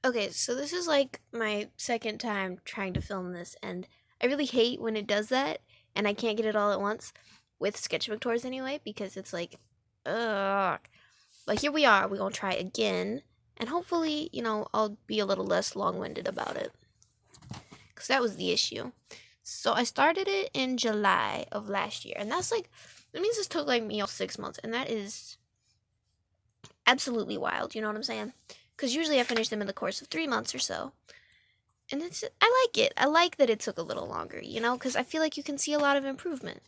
Okay, so this is like my second time trying to film this, and I really hate when it does that, and I can't get it all at once with sketchbook tours anyway, because it's like, ugh. But here we are, we're gonna try again, and hopefully, I'll be a little less long winded about it, because that was the issue. So I started it in July of last year, and that means this took like me all 6 months, and that is absolutely wild, you know what I'm saying? Because usually I finish them in the course of 3 months or so. And I like it. I like that it took a little longer, because I feel like you can see a lot of improvement.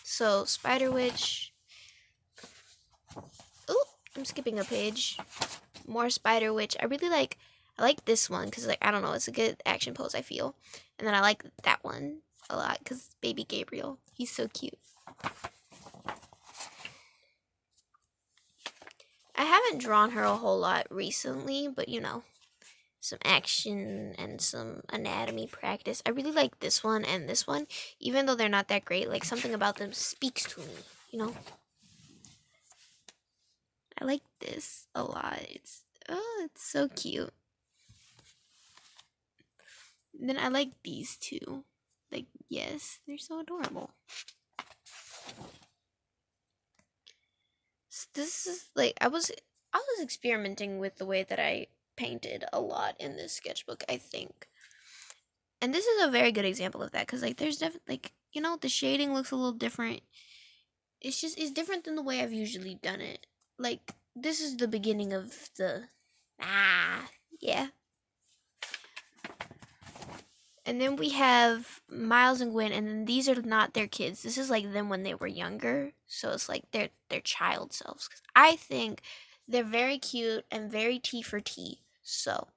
So, Spider Witch. Oh, I'm skipping a page. More Spider Witch. I like this one because, like, I don't know, it's a good action pose, I feel. And then I like that one a lot because baby Gabriel, he's so cute. I haven't drawn her a whole lot recently, but some action and some anatomy practice. I really like this one and this one, even though they're not that great. Like, something about them speaks to me. I like this a lot. It's so cute. And then I like these two. Like, yes, they're so adorable. So this is like I was experimenting with the way that I painted a lot in this sketchbook, I think. And this is a very good example of that, because like there's definitely like the shading looks a little different. It's different than the way I've usually done it. Like, this is the beginning of the yeah. And then we have Miles and Gwen, and then these are not their kids. This is like them when they were younger. So it's like their child selves. 'Cause I think they're very cute and very T for T. So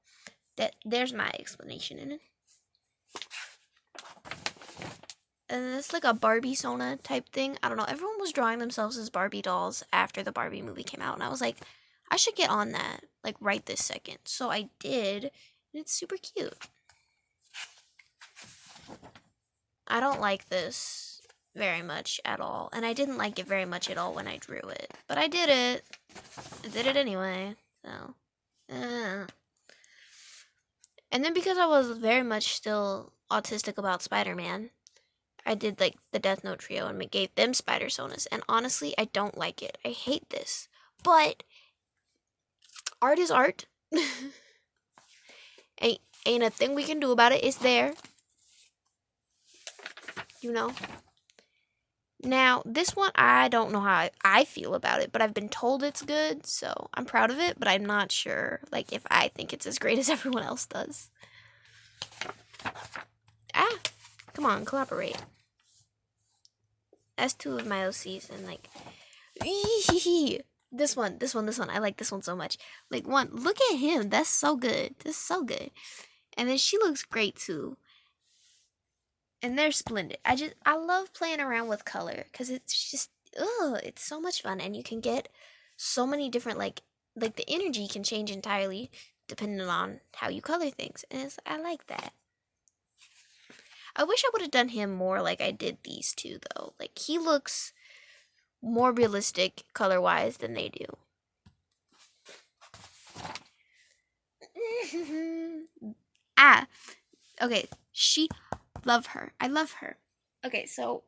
there's my explanation in it. And it's like a Barbie Sona type thing. I don't know. Everyone was drawing themselves as Barbie dolls after the Barbie movie came out, and I was like, I should get on that, like right this second. So I did, and it's super cute. I don't like this very much at all, and I didn't like it very much at all when I drew it, but I did it. I did it anyway. So, and then because I was very much still autistic about Spider-Man, I did like the Death Note trio and gave them Spider Sonas. And honestly, I don't like it. I hate this. But art is art. ain't a thing we can do about it. It's there. Now, this one, I don't know how I feel about it, but I've been told it's good, so I'm proud of it, but I'm not sure, like, if I think it's as great as everyone else does. Come on, collaborate. That's two of my OCs, and, like, this one. I like this one so much. Like, look at him. That's so good. That's so good. And then she looks great, too. And they're splendid. I love playing around with color because it's just it's so much fun, and you can get so many different like the energy can change entirely depending on how you color things, and I like that. I wish I would have done him more like I did these two though. Like, he looks more realistic color wise than they do. Okay, love her. I love her. Okay, so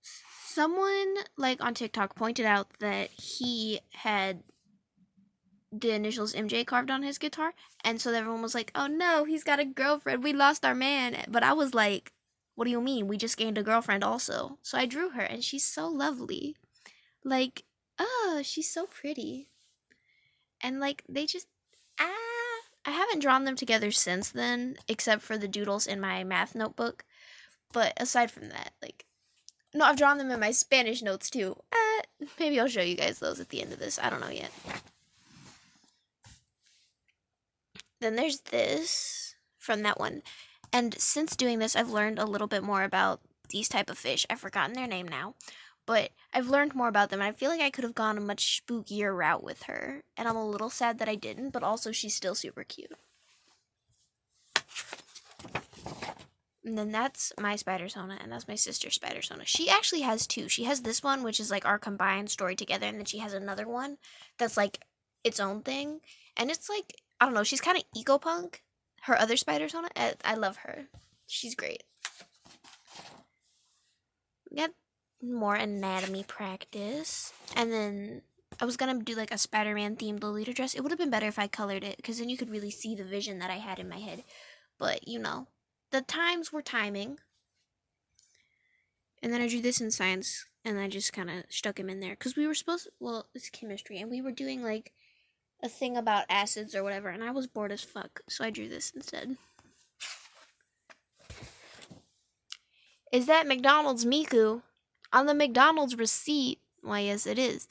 someone like on TikTok pointed out that he had the initials MJ carved on his guitar, and so everyone was like, "Oh no, he's got a girlfriend. We lost our man." But I was like, "What do you mean? We just gained a girlfriend also." So I drew her, and she's so lovely. Like, she's so pretty. And like they just I haven't drawn them together since then, except for the doodles in my math notebook. But aside from that, like, no, I've drawn them in my Spanish notes too. Maybe I'll show you guys those at the end of this. I don't know yet. Then there's this from that one. And since doing this, I've learned a little bit more about these type of fish. I've forgotten their name now. But I've learned more about them, and I feel like I could have gone a much spookier route with her. And I'm a little sad that I didn't, but also she's still super cute. And then that's my Spider Sona, and that's my sister's Spider Sona. She actually has two. She has this one, which is like our combined story together, and then she has another one that's like its own thing. And it's like, I don't know, she's kind of eco-punk. Her other spider persona, I love her. She's great. We got more anatomy practice. And then I was gonna do like a Spider-Man themed Lolita dress. It would have been better if I colored it, because then you could really see the vision that I had in my head. But, you know, the times were timing. And then I drew this in science, and I just kind of stuck him in there. Because we were supposed to, well, it's chemistry, and we were doing like a thing about acids or whatever, and I was bored as fuck, so I drew this instead. Is that McDonald's Miku? On the McDonald's receipt. Why, yes, it is.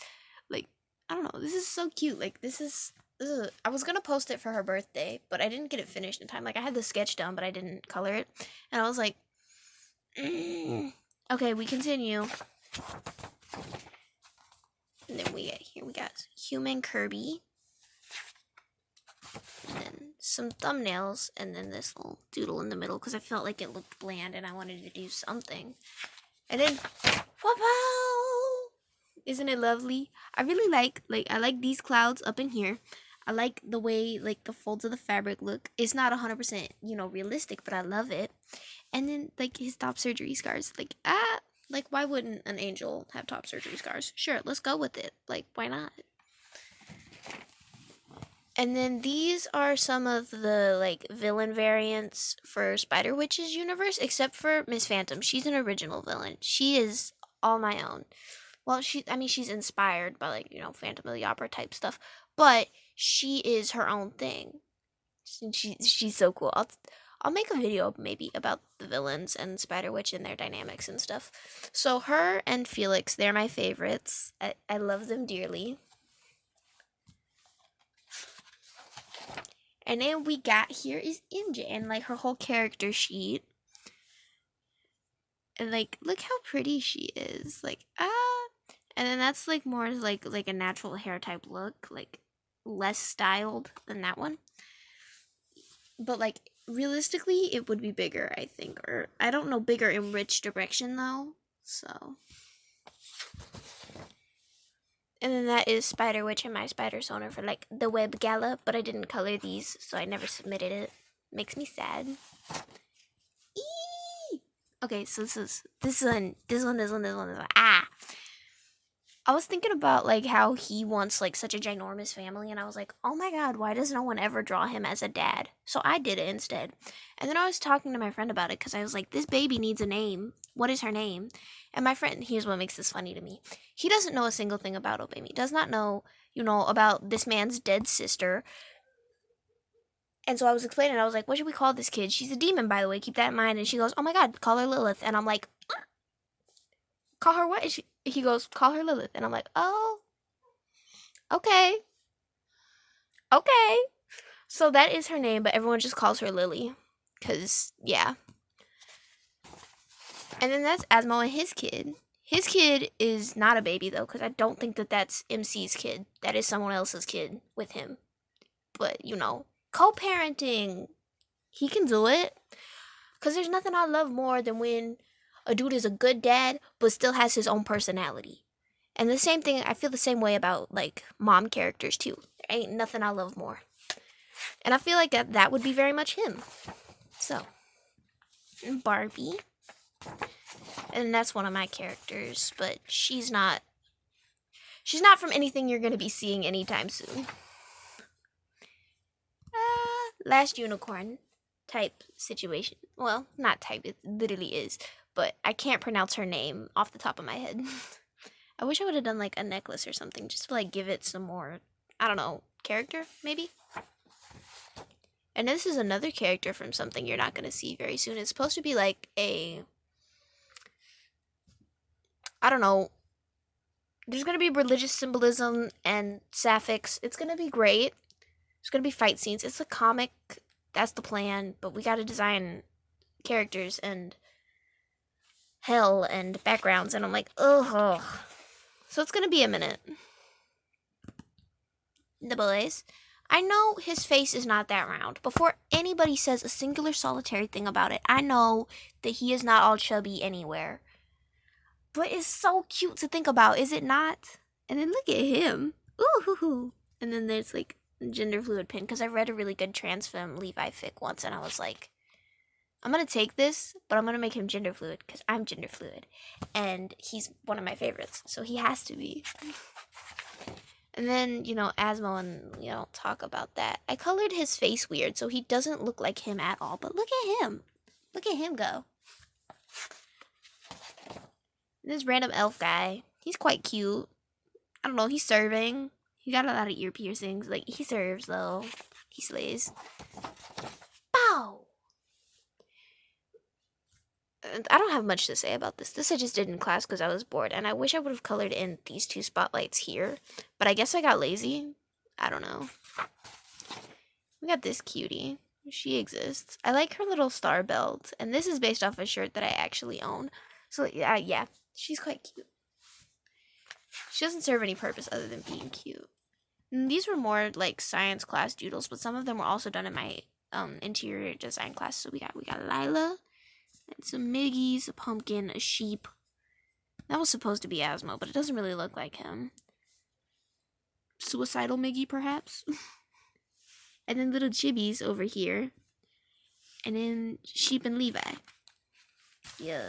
Like, I don't know. This is so cute. Like, this is I was gonna post it for her birthday, but I didn't get it finished in time. Like, I had the sketch done, but I didn't color it. And I was like, Okay, we continue. And then we got human Kirby. And then some thumbnails, and then this little doodle in the middle, because I felt like it looked bland and I wanted to do something. And then, wow! Isn't it lovely? I really like I like these clouds up in here. I like the way, like, the folds of the fabric look. It's not 100%, realistic, but I love it. And then, like, his top surgery scars. Like, why wouldn't an angel have top surgery scars? Sure, let's go with it. Like, why not? And then these are some of the, like, villain variants for Spider Witch's universe, except for Miss Phantom. She's an original villain. She is all my own. Well, she's inspired by, like, Phantom of the Opera type stuff, but she is her own thing. She's so cool. I'll make a video maybe about the villains and Spider Witch and their dynamics and stuff. So her and Felix, they're my favorites. I love them dearly. And then we got here is MJ and, like, her whole character sheet. And, like, look how pretty she is. Like, and then that's, like, more like a natural hair type look, like less styled than that one. But, like, realistically, it would be bigger, I think. Or, I don't know, bigger in which direction, though. So. And then that is Spider Witch and my Spider Sonar for, like, the web gala. But I didn't color these, so I never submitted it. Makes me sad. Eee! Okay, so this one. I was thinking about, like, how he wants, like, such a ginormous family, and I was like, oh my god, why does no one ever draw him as a dad? So I did it instead. And then I was talking to my friend about it, because I was like, this baby needs a name. What is her name? And my friend, here's what makes this funny to me. He doesn't know a single thing about Obey Me. Does not know, about this man's dead sister. And so I was explaining, I was like, what should we call this kid? She's a demon, by the way, keep that in mind. And she goes, oh my god, call her Lilith. And I'm like, call her what? He goes, call her Lilith. And I'm like, oh, okay. Okay. So that is her name, but everyone just calls her Lily. Because, yeah. And then that's Asmo and his kid. His kid is not a baby, though, because I don't think that that's MC's kid. That is someone else's kid with him. But, co-parenting. He can do it. Because there's nothing I love more than when a dude is a good dad, but still has his own personality. And the same thing, I feel the same way about, like, mom characters, too. There ain't nothing I love more. And I feel like that would be very much him. So, Barbie. And that's one of my characters, but she's not from anything you're going to be seeing anytime soon. Last unicorn type situation. Well, not type, it literally is. But I can't pronounce her name off the top of my head. I wish I would have done, like, a necklace or something, just to, like, give it some more, I don't know, character, maybe? And this is another character from something you're not going to see very soon. It's supposed to be, like, I don't know. There's going to be religious symbolism and sapphics. It's going to be great. There's going to be fight scenes. It's a comic. That's the plan. But we got to design characters and hell and backgrounds. And I'm like, ugh. So it's going to be a minute. The boys. I know his face is not that round. Before anybody says a singular solitary thing about it, I know that he is not all chubby anywhere. But it's so cute to think about, is it not? And then look at him. Ooh. And then there's, like, gender fluid pin because I read a really good trans femme Levi fic once, and I was like, I'm gonna take this, but I'm gonna make him gender fluid because I'm gender fluid, and he's one of my favorites, so he has to be. And then, Asmo, and, talk about that. I colored his face weird, so he doesn't look like him at all, but look at him. Look at him go. This random elf guy, he's quite cute. I don't know, he's serving. He got a lot of ear piercings. Like, he serves, though. He slays. Bow! And I don't have much to say about this. This I just did in class because I was bored, and I wish I would have colored in these two spotlights here, but I guess I got lazy. I don't know. We got this cutie. She exists. I like her little star belt, and this is based off a shirt that I actually own. So, yeah, she's quite cute. She doesn't serve any purpose other than being cute. And these were more like science class doodles, but some of them were also done in my interior design class. So we got Lila, and some Miggies, a pumpkin, a sheep. That was supposed to be Asmo, but it doesn't really look like him. Suicidal Miggy, perhaps? And then little chibis over here. And then Sheep and Levi. Yeah.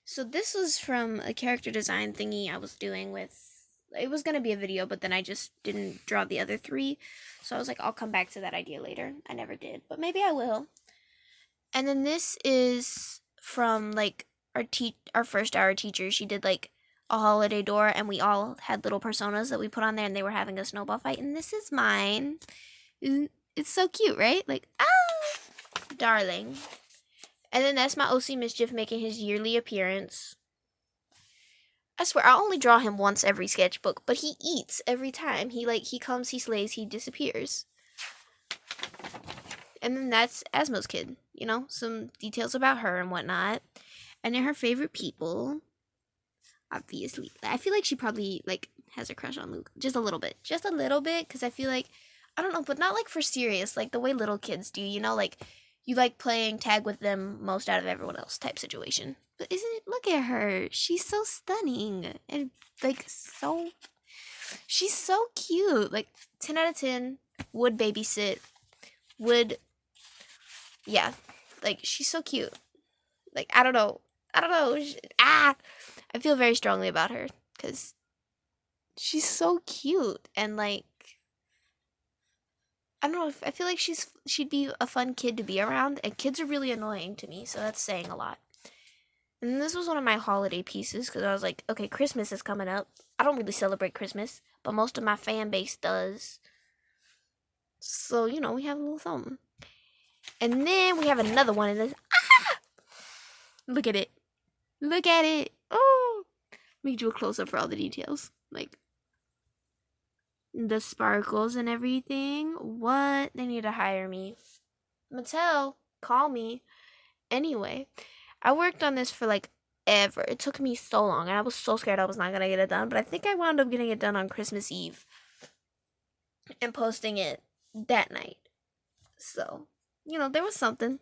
So this was from a character design thingy I was doing with... It was going to be a video, but then I just didn't draw the other three. So I was like, I'll come back to that idea later. I never did, but maybe I will. And then this is from, like, our first hour teacher. She did, like, a holiday door, and we all had little personas that we put on there, and they were having a snowball fight. And this is mine. It's so cute, right? Like, darling. And then that's my OC Mischief making his yearly appearance. I swear, I only draw him once every sketchbook, but he eats every time. He comes, he slays, he disappears. And then that's Asmo's kid, some details about her and whatnot. And then her favorite people, obviously. I feel like she probably, has a crush on Luke. Just a little bit. Just a little bit, because I feel like, I don't know, but not, for serious, the way little kids do, you like playing tag with them most out of everyone else type situation. But look at her. She's so stunning. And, she's so cute. 10 out of 10. Would babysit. Yeah. She's so cute. I don't know. I feel very strongly about her. Because she's so cute. And, I don't know, I feel like she'd be a fun kid to be around, and kids are really annoying to me, so that's saying a lot. And this was one of my holiday pieces, because I was like, okay, Christmas is coming up. I don't really celebrate Christmas, but most of my fan base does. So, we have a little something. And then we have another one in this. Look at it. Look at it. Oh! Let me do a close-up for all the details. The sparkles and everything. What? They need to hire me. Mattel, call me. Anyway, I worked on this for ever. It took me so long, and I was so scared I was not gonna get it done, but I think I wound up getting it done on Christmas Eve and posting it that night. So, there was something.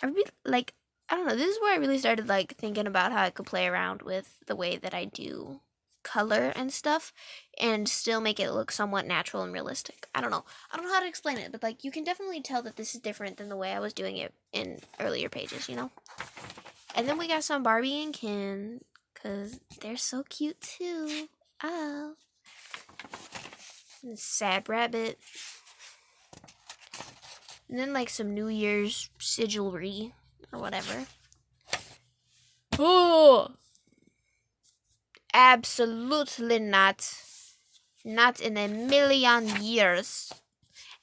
I really, I don't know, this is where I really started thinking about how I could play around with the way that I do color and stuff and still make it look somewhat natural and realistic. I don't know how to explain it, but you can definitely tell that this is different than the way I was doing it in earlier pages, And then we got some Barbie and Ken, because they're so cute too. Oh. And Sad Rabbit. And then some New Year's sigilry or whatever. Oh! Absolutely not. Not in a million years.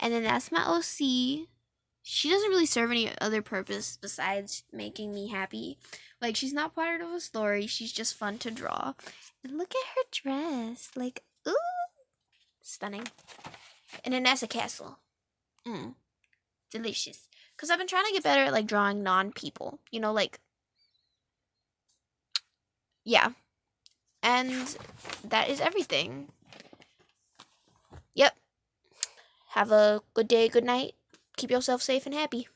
And then that's my OC. She doesn't really serve any other purpose besides making me happy. She's not part of a story. She's just fun to draw. And look at her dress. Ooh. Stunning. And then that's a castle. Delicious. Because I've been trying to get better at, drawing non-people. Yeah. And that is everything. Yep. Have a good day, good night. Keep yourself safe and happy.